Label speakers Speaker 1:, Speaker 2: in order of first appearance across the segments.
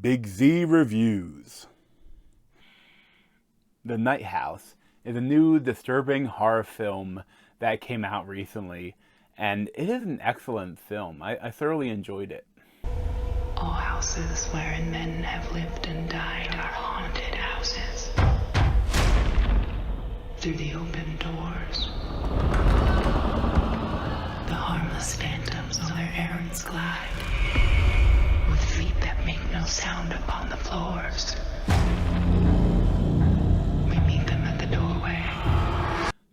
Speaker 1: Big Z Reviews. The Night House is a new disturbing horror film that came out recently, and it is an excellent film. I thoroughly enjoyed it.
Speaker 2: All houses wherein men have lived and died are haunted houses. Through the open doors, the harmless phantoms on their errands glide, with feet that make no sound upon the floors. We meet them at the doorway.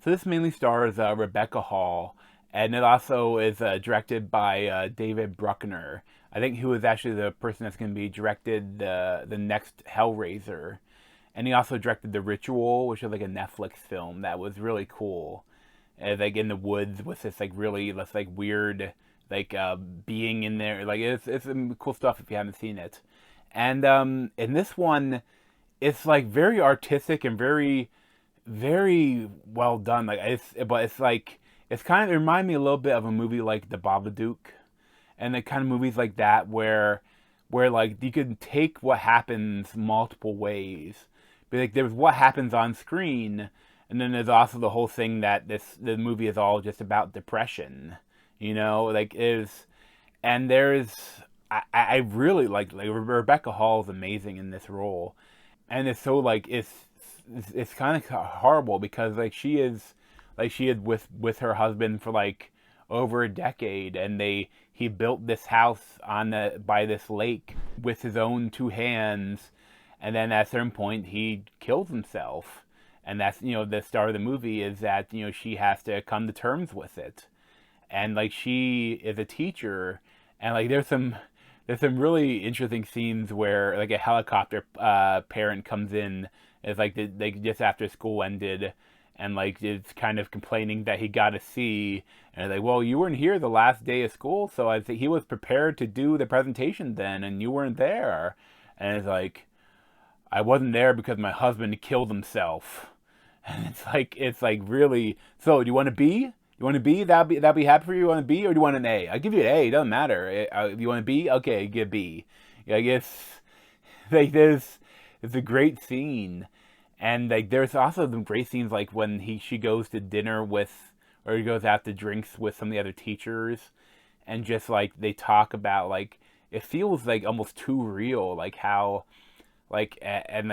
Speaker 1: So this mainly stars Rebecca Hall, and it also is directed by David Bruckner. I think he was actually the person that's going to be directed the next Hellraiser. And he also directed The Ritual, which is like a Netflix film that was really cool. Like in the woods with this like really this like weird like being in there. Like it's some cool stuff if you haven't seen it. And in this one, it's like very artistic and very well done. Like it's like it's kind of it reminded me a little bit of a movie like The Babadook, and the kind of movies like that where like you could take what happens multiple ways. But like there's what happens on screen, and then there's also the whole thing that the movie is all just about depression, you know, like is, and there's I really like Rebecca Hall is amazing in this role, and it's so like it's kind of horrible because like she had with her husband for like over a decade, and he built this house by this lake with his own two hands. And then at a certain point, he kills himself. And that's, you know, the start of the movie is that, you know, she has to come to terms with it. And, like, she is a teacher. And, like, there's some really interesting scenes where, like, a helicopter parent comes in. It's like, just after school ended. And, like, it's kind of complaining that he got a C. And it's like, well, you weren't here the last day of school. So I think he was prepared to do the presentation then. And you weren't there. And it's like, I wasn't there because my husband killed himself. And it's like really. So do you want a B? You want a B? That'd be happy for you. You want a B or do you want an A? I'll give you an A. It doesn't matter. If you want a B, okay, get a B. I guess like it's a great scene, and like there's also some great scenes like when she goes to dinner with, or he goes out to drinks with some of the other teachers, and just like they talk about like it feels like almost too real, like how. Like and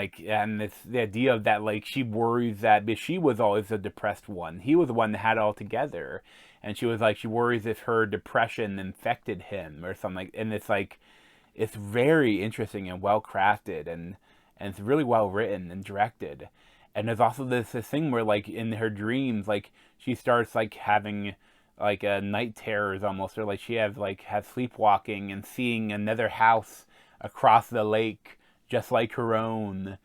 Speaker 1: it's the idea of that like she worries that because she was always the depressed one. He was the one that had it all together, and she was like she worries if her depression infected him or something. And it's like it's very interesting and well crafted, and it's really well written and directed. And there's also this thing where like in her dreams like she starts like having like a night terrors almost, or like she has sleepwalking and seeing another house across the lake just like her own.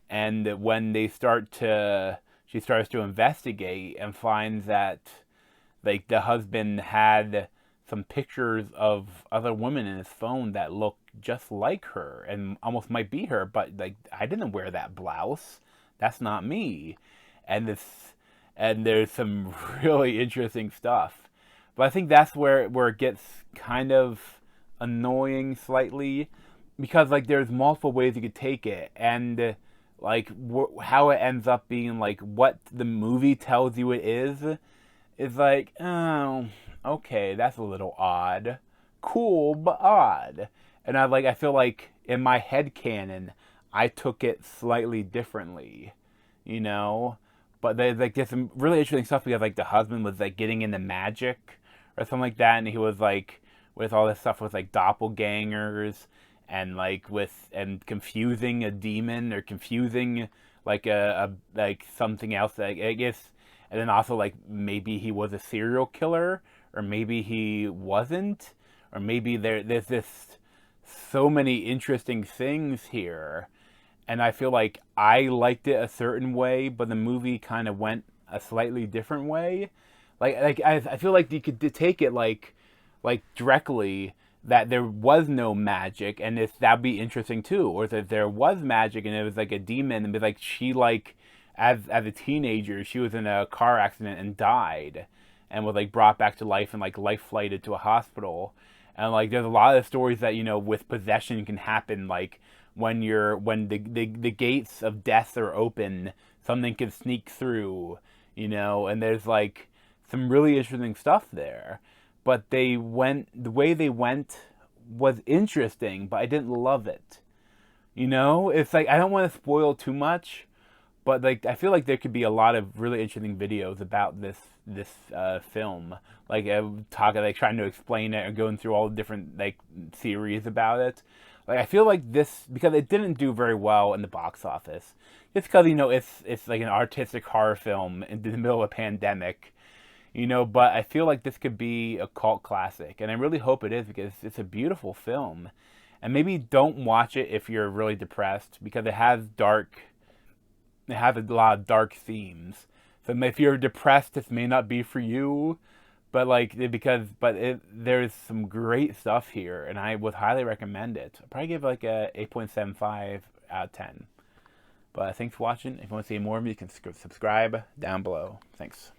Speaker 1: And when she starts to investigate and finds that like the husband had some pictures of other women in his phone that look just like her and almost might be her, but like I didn't wear that blouse, that's not me. And there's some really interesting stuff, but I think that's where it gets kind of annoying slightly, because like there's multiple ways you could take it, and like how it ends up being like what the movie tells you it is like, oh, okay, that's a little odd, cool but odd. And I feel like in my head canon I took it slightly differently, you know. But there's some really interesting stuff because like the husband was like getting into magic or something like that, and he was like with all this stuff with like doppelgangers, and like and confusing a demon or confusing like a like something else, like I guess. And then also like maybe he was a serial killer, or maybe he wasn't, or maybe there's this so many interesting things here. And I feel like I liked it a certain way, but the movie kind of went a slightly different way. Like I feel like you could take it like directly that there was no magic, and if that'd be interesting too, or if there was magic and it was like a demon, and be like she like as a teenager she was in a car accident and died, and was like brought back to life and like life flighted to a hospital, And like there's a lot of stories that, with possession can happen, like when the gates of death are open, something can sneak through, and there's like some really interesting stuff there. But the way they went was interesting, but I didn't love it. It's like I don't want to spoil too much, but like I feel like there could be a lot of really interesting videos about this film, like talking, like trying to explain it or going through all the different like theories about it. Like I feel like this, because it didn't do very well in the box office, just because it's like an artistic horror film in the middle of a pandemic. But I feel like this could be a cult classic, and I really hope it is, because it's a beautiful film. And maybe don't watch it if you're really depressed, because it has a lot of dark themes. So if you're depressed, this may not be for you. But there's some great stuff here, and I would highly recommend it. I'd probably give it like a 8.75 out of 10. But thanks for watching. If you want to see more of me, you can subscribe down below. Thanks.